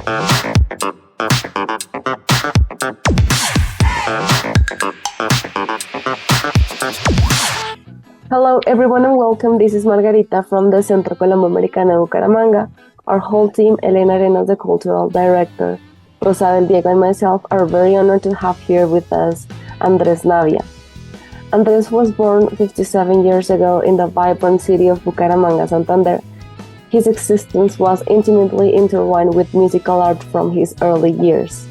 Hello, everyone, and welcome. This is Margarita from the Centro Colombo-Americano Bucaramanga. Our whole team, Elena Arenas, the cultural director, Rosa del Diego, and myself are very honored to have here with us Andrés Navia. Andrés was born 57 years ago in the vibrant city of Bucaramanga, Santander. His existence was intimately intertwined with musical art from his early years.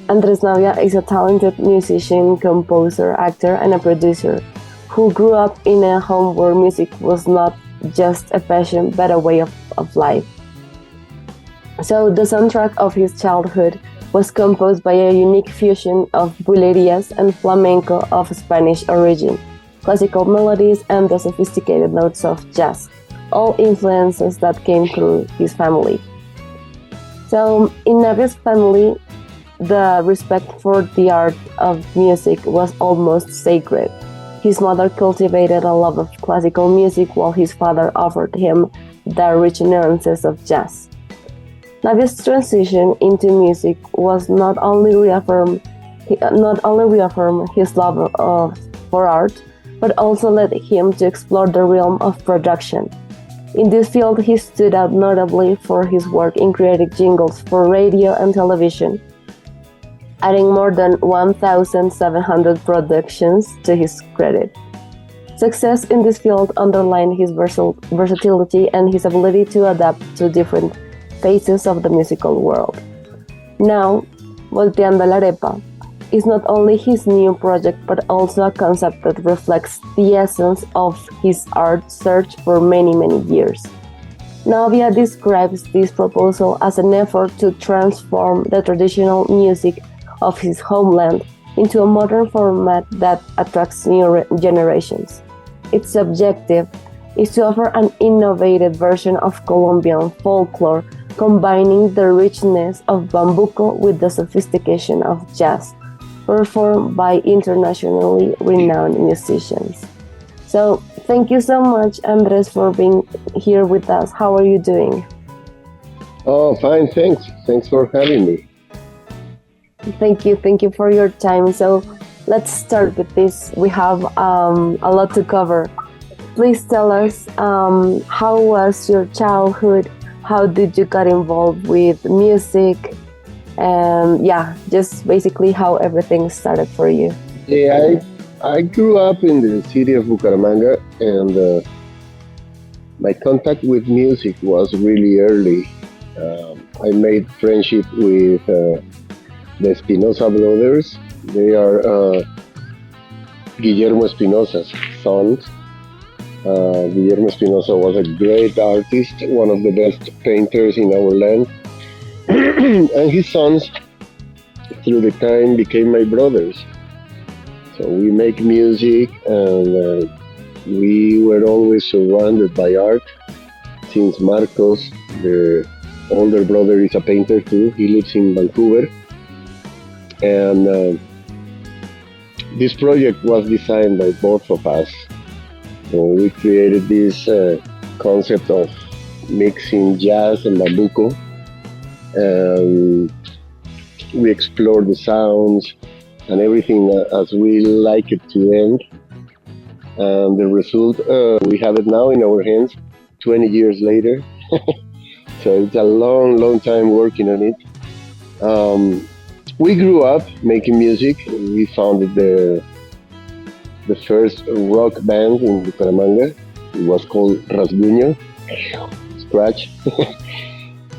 Andrés Navia is a talented musician, composer, actor, and a producer who grew up in a home where music was not just a passion but a way of life. So the soundtrack of his childhood was composed by a unique fusion of bulerías and flamenco of Spanish origin, classical melodies, and the sophisticated notes of jazz, all influences that came through his family. So in Navia's family, the respect for the art of music was almost sacred. His mother cultivated a love of classical music while his father offered him the rich nuances of jazz. Navia's transition into music was not only reaffirm his love for art, but also led him to explore the realm of production. In this field, he stood out notably for his work in creating jingles for radio and television, adding more than 1,700 productions to his credit. Success in this field underlined his versatility and his ability to adapt to different phases of the musical world. Now, Volteando la Arepa is not only his new project but also a concept that reflects the essence of his art search for many years. Navia describes this proposal as an effort to transform the traditional music of his homeland into a modern format that attracts new generations. Its objective is to offer an innovative version of Colombian folklore, combining the richness of bambuco with the sophistication of jazz, performed by internationally renowned musicians. So, thank you so much, Andres, for being here with us. How are you doing? Oh, fine, thanks. Thanks for having me. Thank you for your time. So let's start with this. We have a lot to cover. Please tell us, how was your childhood? How did you get involved with music? And just basically how everything started for you. Yeah, I grew up in the city of Bucaramanga, and my contact with music was really early. I made friendship with the Espinosa brothers. They are Guillermo Espinosa's sons. Guillermo Espinosa was a great artist, one of the best painters in our land. And his sons, through the time, became my brothers. So we make music, and we were always surrounded by art. Since Marcos, the older brother, is a painter too, he lives in Vancouver. And this project was designed by both of us. We created this concept of mixing jazz and bambuco, and we explored the sounds and everything as we like it to end. And the result, we have it now in our hands 20 years later. So it's a long time working on it. We grew up making music. We founded the first rock band in Bucaramanga. It was called Rasguño, Scratch.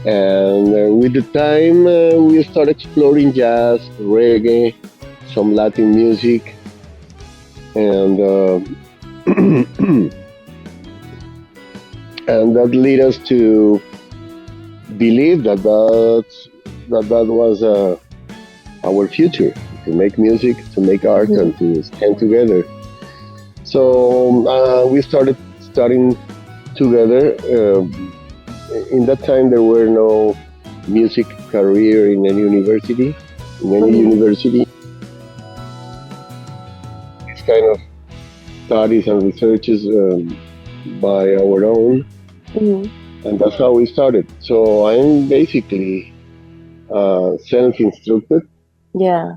And with the time, we started exploring jazz, reggae, some Latin music, and and that led us to believe that was our future, to make music, to make art, and to stand together. So we started studying together. In that time, there were no music career in any university. This kind of studies and researches by our own, and that's how we started. So I'm basically self-instructed. Yeah.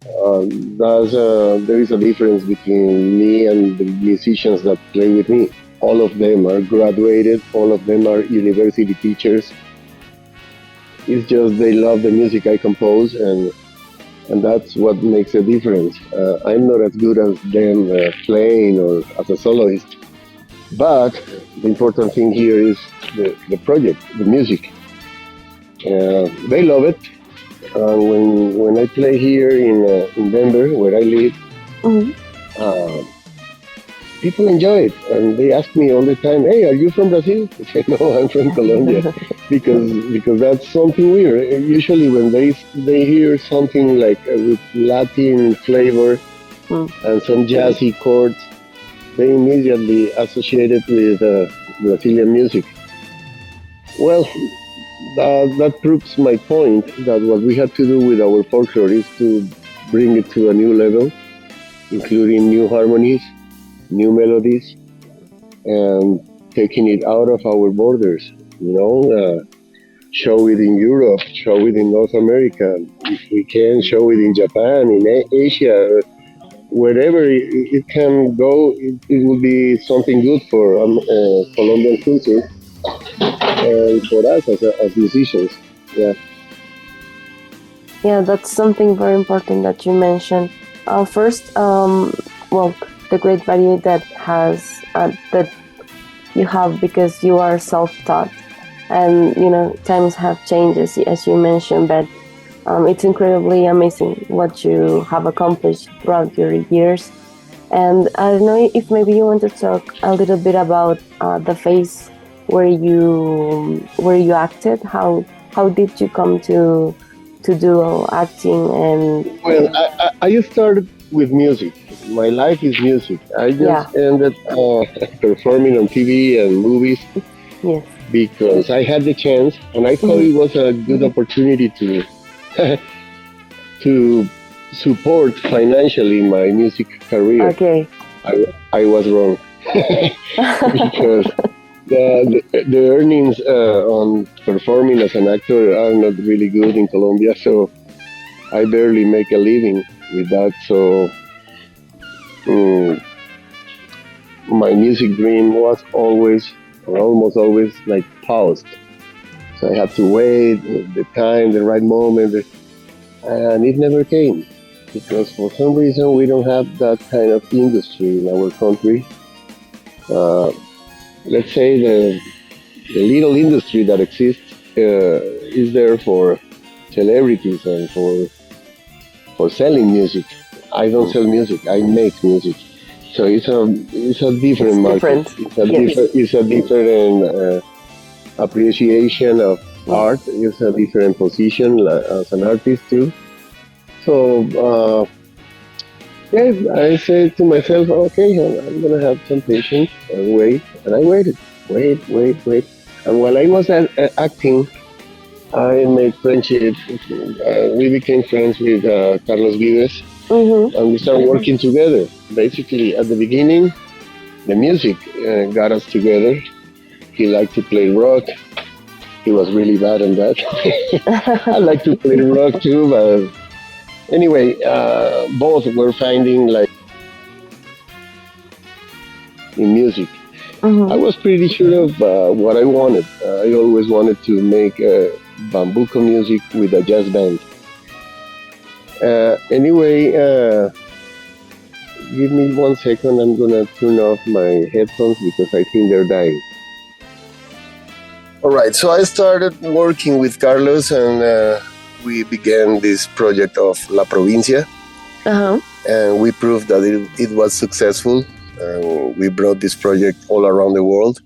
There is a difference between me and the musicians that play with me. All of them are graduated, all of them are university teachers. It's just they love the music I compose, and that's what makes a difference. I'm not as good as them playing or as a soloist, but the important thing here is the project, the music. They love it. When I play here in Denver, where I live, Hmm. uh, people enjoy it, and they ask me all the time, "Hey, are you from Brazil?" I say, "No, I'm from Colombia," because that's something weird. Usually, when they hear something like with Latin flavor Mm. and some jazzy chords, they immediately associate it with Brazilian music. Well, that proves my point that what we have to do with our folklore is to bring it to a new level, including new harmonies, new melodies, and taking it out of our borders. Show it in Europe, show it in North America. If we can, show it in Japan, in Asia, wherever it can go. It will be something good for Colombian culture and for us as musicians. Yeah. Yeah, that's something very important that you mentioned. First, well, the great value that you have because you are self-taught, and times have changed as you mentioned, but it's incredibly amazing what you have accomplished throughout your years. And I don't know if maybe you want to talk a little bit about the phase where you acted. How did you come to do acting and Well, I started with music. My life is music. I just yeah, ended performing on TV and movies yes, because I had the chance, and I thought hmm, it was a good opportunity to to support financially my music career. okay. I was wrong because the earnings on performing as an actor are not really good in Colombia, so I barely make a living with that. So mm, my music dream was always, or almost always, like paused. So I had to wait the time, the right moment, and it never came because for some reason we don't have that kind of industry in our country. Uh, let's say the little industry that exists is there for celebrities and for selling music. I don't sell music; I make music. So it's a It's different market. different. Yes. It's a different appreciation of Yes. art. It's a different position as an artist too. So yeah, I said to myself, okay, I'm gonna have some patience and wait, and I waited, wait, and while I was acting, I made friendship. We became friends with Carlos Vives, Mm-hmm. and we started working together. Basically, at the beginning, the music got us together. He liked to play rock. He was really bad on that. I like to play rock too, but anyway, both were finding like in music. I Mm-hmm. was pretty sure of what I wanted. I always wanted to make bambuco music with a jazz band. Anyway, give me 1 second. I'm gonna turn off my headphones because I think they're dying. All right, so I started working with Carlos, and we began this project of La Provincia, Uh-huh. and we proved that it was successful. We brought this project all around the world,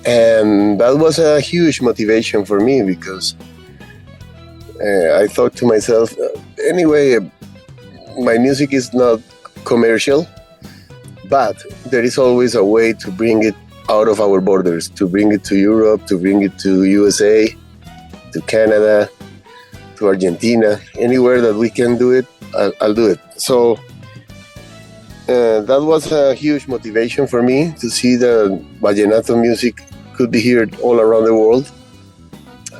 and that was a huge motivation for me because I thought to myself, anyway, my music is not commercial, but there is always a way to bring it out of our borders, to bring it to Europe, to bring it to USA, to Canada, to Argentina, anywhere that we can do it, I'll do it. So that was a huge motivation for me to see that vallenato music could be heard all around the world.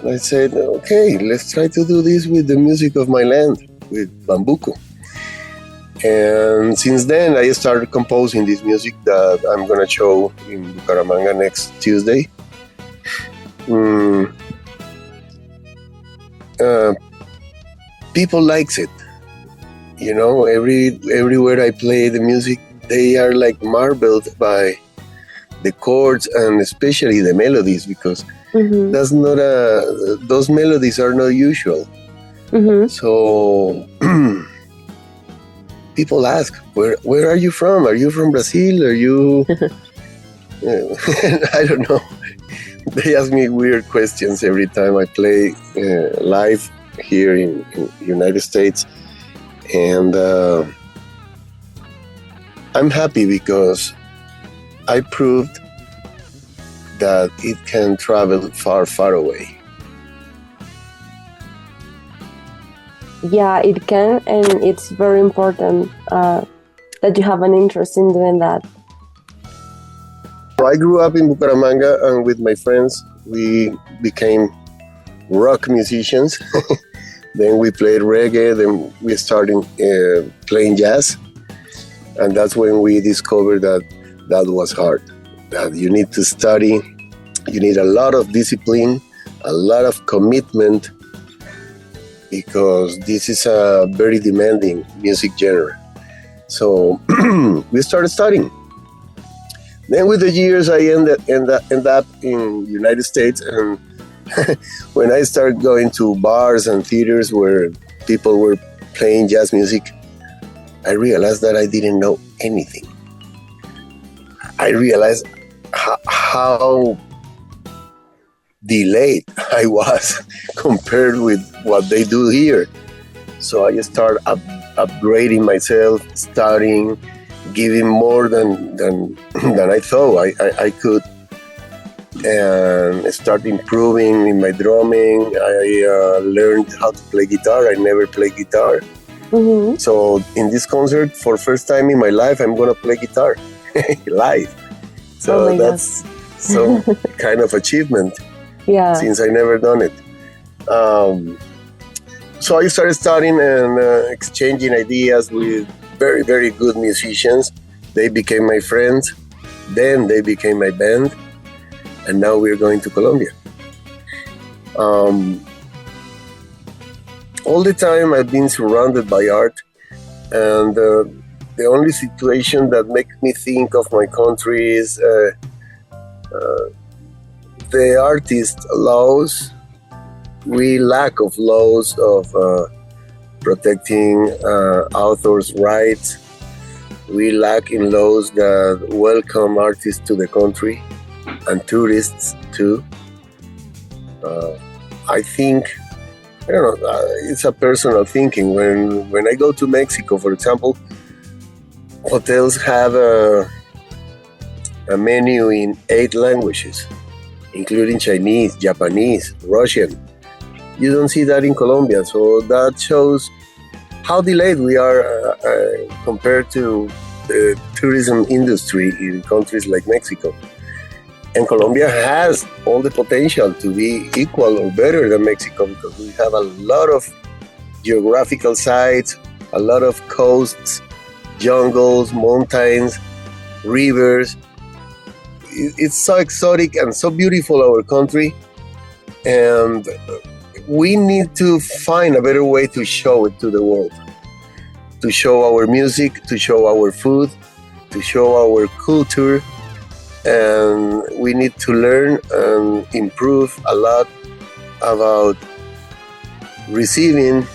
And I said, okay, let's try to do this with the music of my land, with bambuco. And since then, I started composing this music that I'm going to show in Bucaramanga next Tuesday. People likes it. You know, everywhere I play the music, they are like marveled by the chords and especially the melodies, because that's not those melodies are not usual. So people ask, where are you from? Are you from Brazil? Are you? I don't know. They ask me weird questions every time I play live here in United States. And I'm happy because I proved that it can travel far, far away. Yeah, it can, and it's very important that you have an interest in doing that. So I grew up in Bucaramanga, and with my friends, we became rock musicians. Then we played reggae, then we started playing jazz. And that's when we discovered that was hard, that you need to study, you need a lot of discipline, a lot of commitment, because this is a very demanding music genre. So we started studying. Then with the years, I end up in the United States, and when I started going to bars and theaters where people were playing jazz music, I realized that I didn't know anything. I realized how delayed I was compared with what they do here. So I started upgrading myself, studying, giving more than I thought I could, and start improving in my drumming. I learned how to play guitar. I never played guitar. So in this concert, for first time in my life, I'm gonna play guitar live. So that's some kind of achievement. Yeah. Since I never done it. So I started studying and exchanging ideas with very, very good musicians. They became my friends. Then they became my band. And now we're going to Colombia. All the time I've been surrounded by art, and the only situation that makes me think of my country is the artist laws. We lack of laws of protecting authors' rights. We lack in laws that welcome artists to the country and tourists too. I think, I don't know, it's a personal thinking. When I go to Mexico, for example, hotels have a menu in 8 languages, including Chinese, Japanese, Russian. You don't see that in Colombia, so that shows how delayed we are compared to the tourism industry in countries like Mexico. And Colombia has all the potential to be equal or better than Mexico, because we have a lot of geographical sites, a lot of coasts, jungles, mountains, rivers. It's so exotic and so beautiful, our country. And we need to find a better way to show it to the world, to show our music, to show our food, to show our culture. And we need to learn and improve a lot about receiving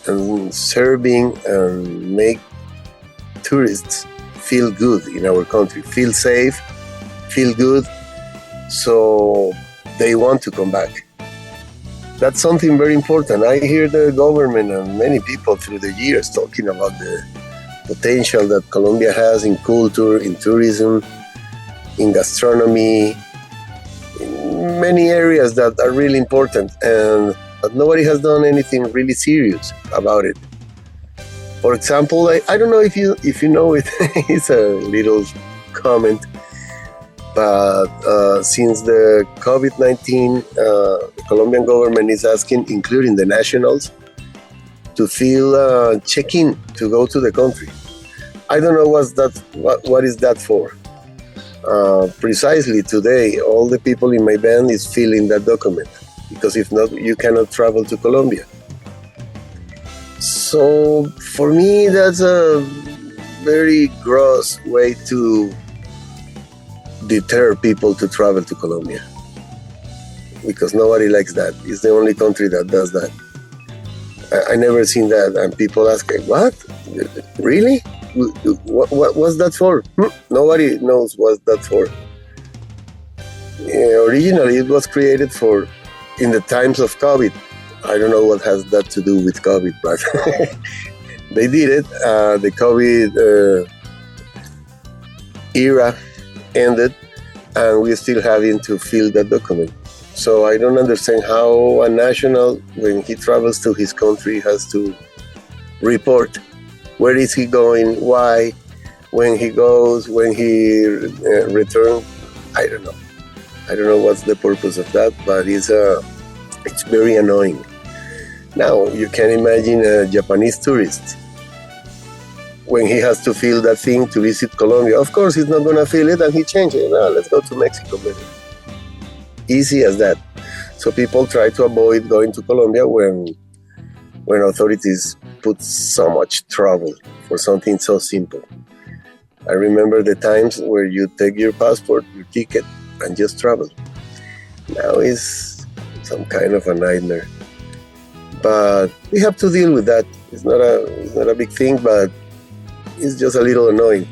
and serving and make tourists feel good in our country, feel safe, feel good, so they want to come back. That's something very important. I hear the government and many people through the years talking about the potential that Colombia has in culture, in tourism, in gastronomy, in many areas that are really important, but nobody has done anything really serious about it. For example, I don't know if you know it, it's a little comment. But since the COVID-19, the Colombian government is asking, including the nationals, to feel check-in to go to the country. I don't know what is that for. Precisely today, all the people in my band is filling that document, because if not, you cannot travel to Colombia. So for me, that's a very gross way to deter people to travel to Colombia, because nobody likes that. It's the only country that does that. I never seen that, and people ask, "What? Really? What's that for?" Nobody knows what that's for. Originally, it was created for in the times of COVID. I don't know what has that to do with COVID, but they did it. The COVID era ended, and we're still having to fill that document. So I don't understand how a national, when he travels to his country, has to report where is he going, why, when he goes, when he returns. I don't know. I don't know what's the purpose of that, but it's very annoying. Now, you can imagine a Japanese tourist when he has to fill that thing to visit Colombia. Of course, he's not going to fill it, and he changes it. No, let's go to Mexico, baby. Easy as that. So people try to avoid going to Colombia when authorities put so much trouble for something so simple. I remember the times where you take your passport, your ticket, and just travel. Now it's some kind of a nightmare. But we have to deal with that. It's not a big thing, but it's just a little annoying.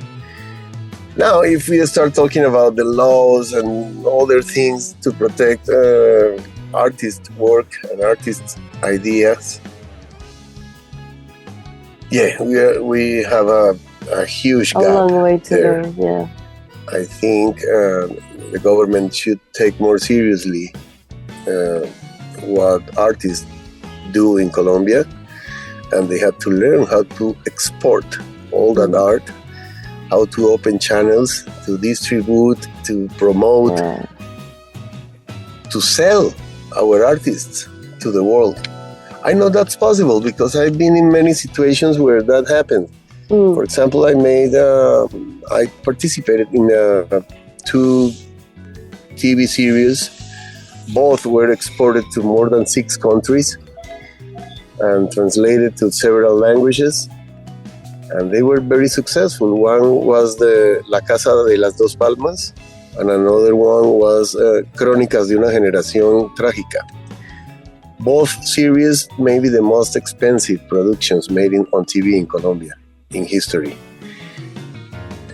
Now, if we start talking about the laws and other things to protect artist work and artist ideas, yeah, we have a huge gap. A long way to there. go, yeah. I think the government should take more seriously what artists do in Colombia, and they have to learn how to export all that art, how to open channels, to distribute, to promote, to sell our artists to the world. I know that's possible because I've been in many situations where that happened. For example, I participated in 2 TV series. Both were exported to more than 6 countries and translated to several languages. And they were very successful. One was the La Casa de las Dos Palmas, and another one was Crónicas de una Generación Trágica. Both series may be the most expensive productions made on TV in Colombia in history.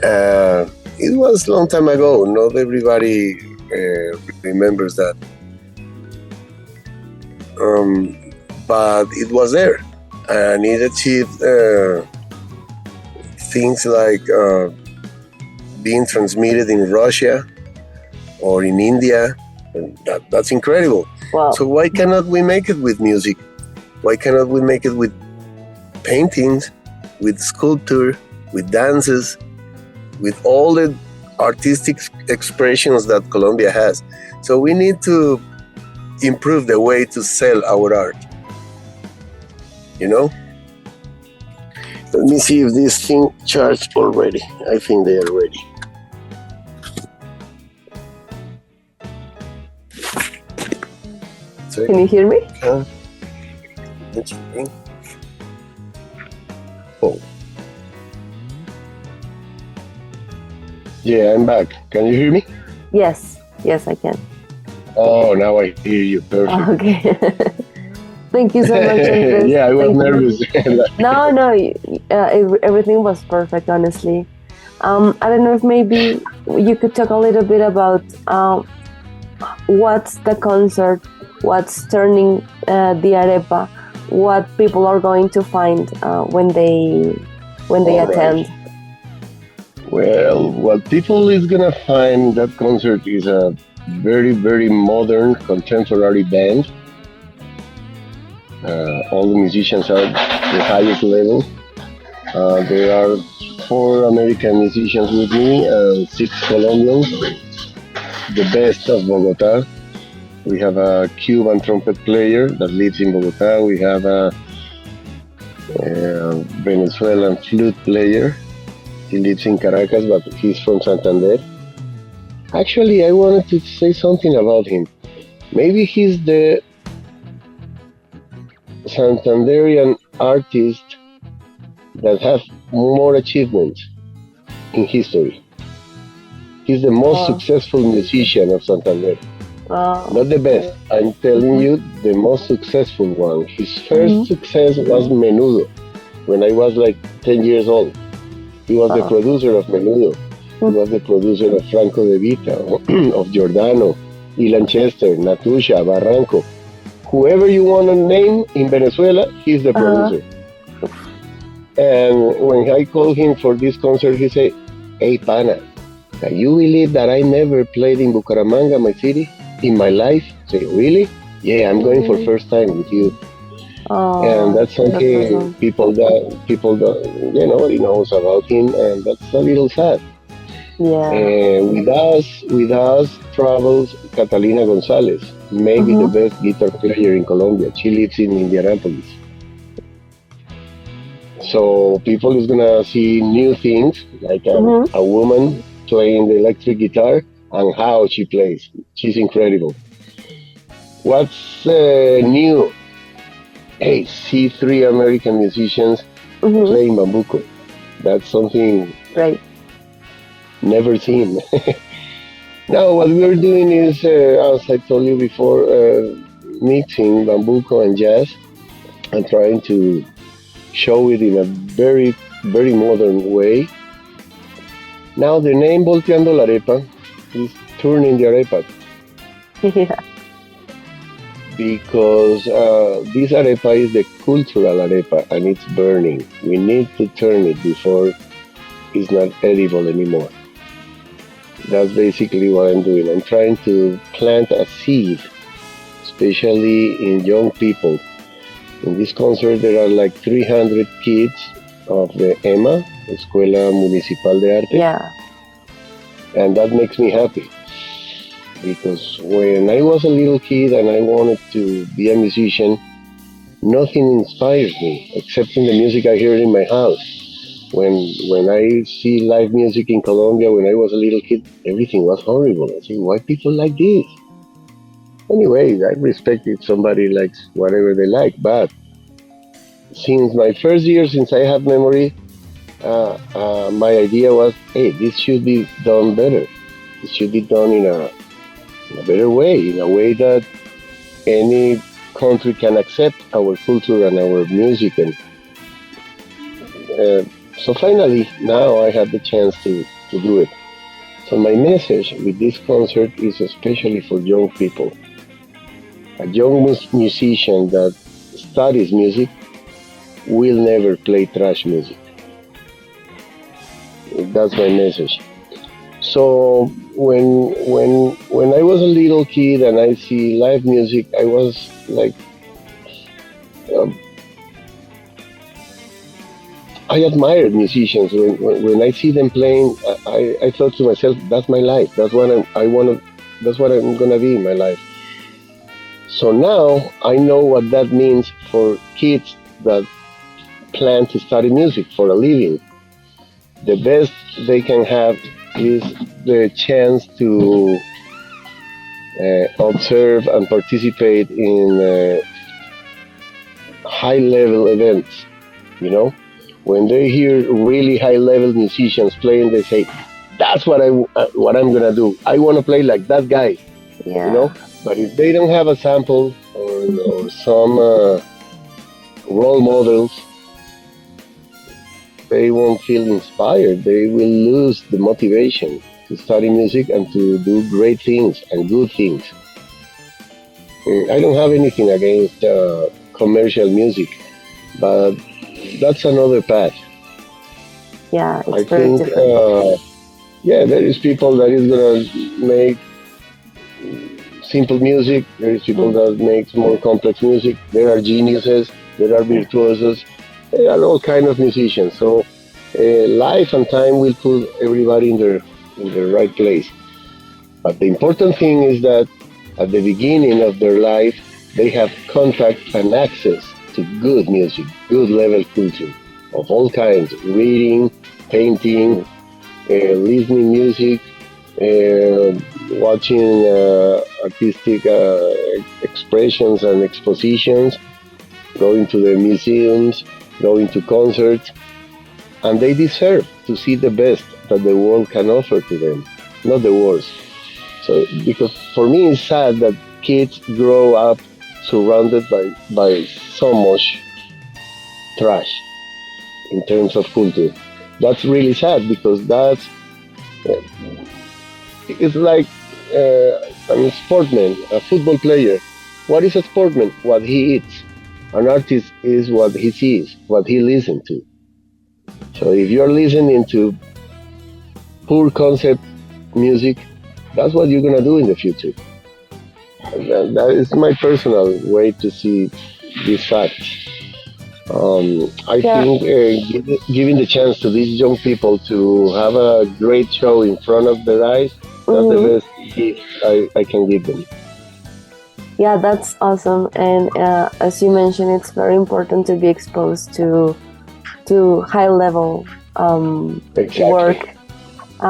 It was a long time ago. Not everybody remembers that. But it was there, and it achieved things like being transmitted in Russia or in India. And that's incredible. Wow. So why cannot we make it with music? Why cannot we make it with paintings, with sculpture, with dances, with all the artistic expressions that Colombia has? So we need to improve the way to sell our art. You know? Let me see if this thing charged already. I think they are ready. Can you hear me? Oh. Yeah, I'm back. Can you hear me? Yes, I can. Oh, now I hear you perfect. Okay. Thank you so much, Andrés. Yeah, I was nervous. No, everything was perfect, honestly. I don't know if maybe you could talk a little bit about what's the concert, what's turning the arepa, what people are going to find when they attend. Right. Well, what people is gonna find that concert is a very, very modern contemporary band. All the musicians are the highest level. There are 4 American musicians with me and 6 Colombians. the best of Bogota. We have a Cuban trumpet player that lives in Bogota. We have a Venezuelan flute player. He lives in Caracas, but he's from Santander. Actually, I wanted to say something about him. Maybe he's the Santanderian artist that has more achievements in history. He's the most Oh, successful musician of Santander. oh, Not the best. okay. I'm telling Mm-hmm. you, the most successful one. His Mm-hmm. first success was Menudo when I was like 10 years old. He was the Oh. producer of Menudo. He was the producer of Franco De Vita, of Giordano, Ilan Chester, Natusha, Barranco. Whoever you want to name in Venezuela, he's the Uh-huh. producer. And when I called him for this concert, he said, "Hey, pana, can you believe that I never played in Bucaramanga, my city, in my life?" I say, "Really? Yeah, I'm going for Really? first time with you." And Oh, that's that's something awesome. people that nobody knows about him, and that's a little sad. Yeah. With us travels Catalina Gonzalez, maybe the Mm-hmm. best guitar player in Colombia. She lives in Indianapolis. So people is gonna see new things, like Mm-hmm. a woman playing the electric guitar and how she plays. She's incredible. What's new? Hey, see three American musicians Mm-hmm. playing bambuco. That's something Right. never seen. Now, what we're doing is, as I told you before, mixing bambuco and jazz and trying to show it in a very, very modern way. Now, the name Volteando la Arepa is turning the arepa Yeah. because this arepa is the cultural arepa and it's burning. We need to turn it before it's not edible anymore. That's basically what I'm doing. I'm trying to plant a seed, especially in young people. In this concert, there are like 300 kids of the EMA, Escuela Municipal de Arte, Yeah. and that makes me happy because when I was a little kid and I wanted to be a musician, nothing inspires me except in the music I hear in my house. When I see live music in Colombia when I was a little kid, everything was horrible. I say, why people like this? Anyway, I respect if somebody likes whatever they like, but since my first year, since I have memory, my idea was, hey, this should be done better. It should be done in a better way, in a way that any country can accept our culture and our music. And so finally, now I have the chance to do it. So my message with this concert is especially for young people. A young musician that studies music will never play trash music. That's my message. So when I was a little kid and I see live music, I was like, um, I admire musicians. When I see them playing, I thought to myself, that's my life. That's what I want to. That's what I'm gonna be in my life. So now I know what that means for kids that plan to study music for a living. The best they can have is the chance to observe and participate in high level events. You know, when they hear really high level musicians playing, they say, "That's what I'm gonna do. I want to play like that guy." You know, Yeah. but if they don't have a sample or some role models, they won't feel inspired. They will lose the motivation to study music and to do great things and good things. I don't have anything against commercial music, but that's another path. Yeah. I It's very think, different. yeah, there is people that is gonna make simple music. There is people Mm. that makes more complex music. There are geniuses. There are Yeah. virtuosos. There are all kind of musicians. So life and time will put everybody in their right place. But the important thing is that at the beginning of their life, they have contact and access to good music, good level culture of all kinds, reading, painting, listening music, uh, watching artistic expressions and expositions, going to the museums, going to concerts, and they deserve to see the best that the world can offer to them, not the worst. So, because for me, it's sad that kids grow up surrounded by so much trash in terms of culture. That's really sad because that's it's like a sportsman, a football player. What is a sportsman? What he eats. An artist is what he sees, what he listens to. So if you're listening to poor concept music, that's what you're gonna do in the future. That is my personal way to see these facts. I Yeah. think giving the chance to these young people to have a great show in front of their eyes, that's the Hmm. best gift I can give them. Yeah, that's awesome. And as you mentioned, it's very important to be exposed to high level Exactly. work,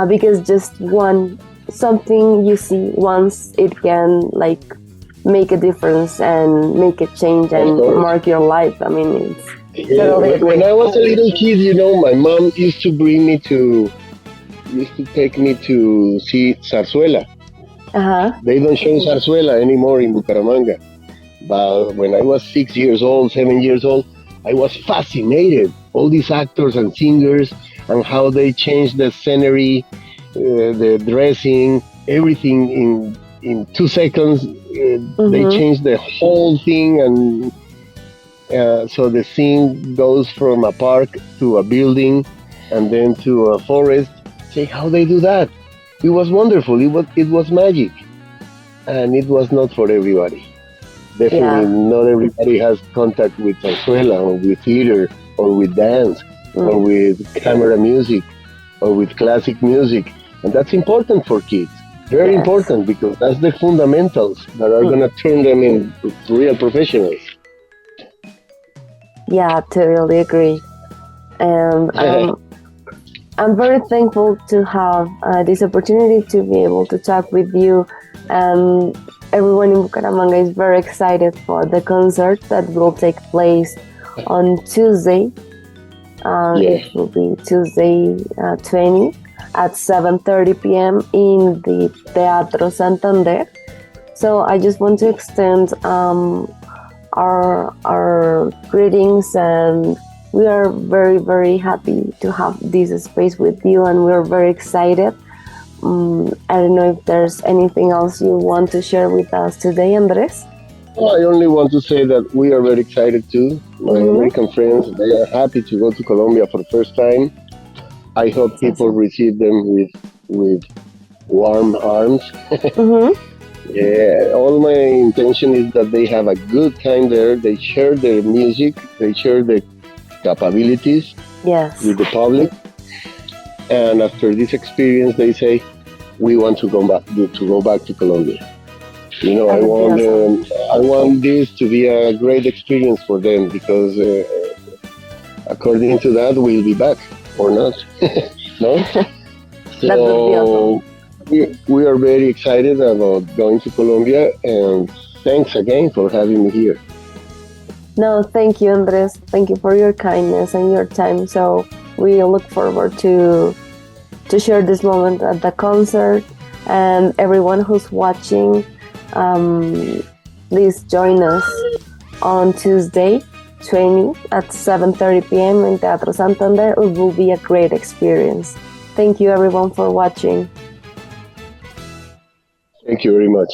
because just one something you see once, it can like make a difference and make a change Of and course. mark your life. I mean, it's Yeah, totally when agree. I was a little kid, my mom used to take me to see zarzuela. Uh-huh. They don't show zarzuela anymore in Bucaramanga. But when I was 6 years old, 7 years old, I was fascinated. All these actors and singers and how they changed the scenery, the dressing, everything in 2 seconds. They Mm-hmm. changed the whole thing, and so the scene goes from a park to a building, and then to a forest. Say how they do that. It was wonderful. It was magic, and it was not for everybody. Definitely Yeah. not everybody has contact with zarzuela or with theater or with dance or Mm. with camera music or with classic music. And that's important for kids. Very Yes. important because that's the fundamentals that are Mm. going to turn them into real professionals. Yeah, totally agree. And I'm very thankful to have this opportunity to be able to talk with you. And everyone in Bucaramanga is very excited for the concert that will take place on Tuesday. Yeah. It will be Tuesday 20 at 7:30 p.m. in the Teatro Santander. So I just want to extend our greetings, and we are very very happy to have this space with you, and we're very excited. I don't know if there's anything else you want to share with us today, Andres. Well, I only want to say that we are very excited too. My Mm-hmm. American friends, they are happy to go to Colombia for the first time. I hope That's people awesome. receive them with warm arms. Mm-hmm. Yeah, all my intention is that they have a good time there. They share their music, they share their capabilities Yes. with the public, and after this experience, they say, "We want to go back to Colombia." That would be awesome. I want this to be a great experience for them because according to that, we'll be back or not, no? That would be awesome. So we are very excited about going to Colombia, and thanks again for having me here. No, thank you, Andres. Thank you for your kindness and your time. So we look forward to share this moment at the concert. And everyone who's watching, um, please join us on Tuesday 20 at 7:30 p.m. in Teatro Santander. It will be a great experience. Thank you everyone for watching. Thank you very much.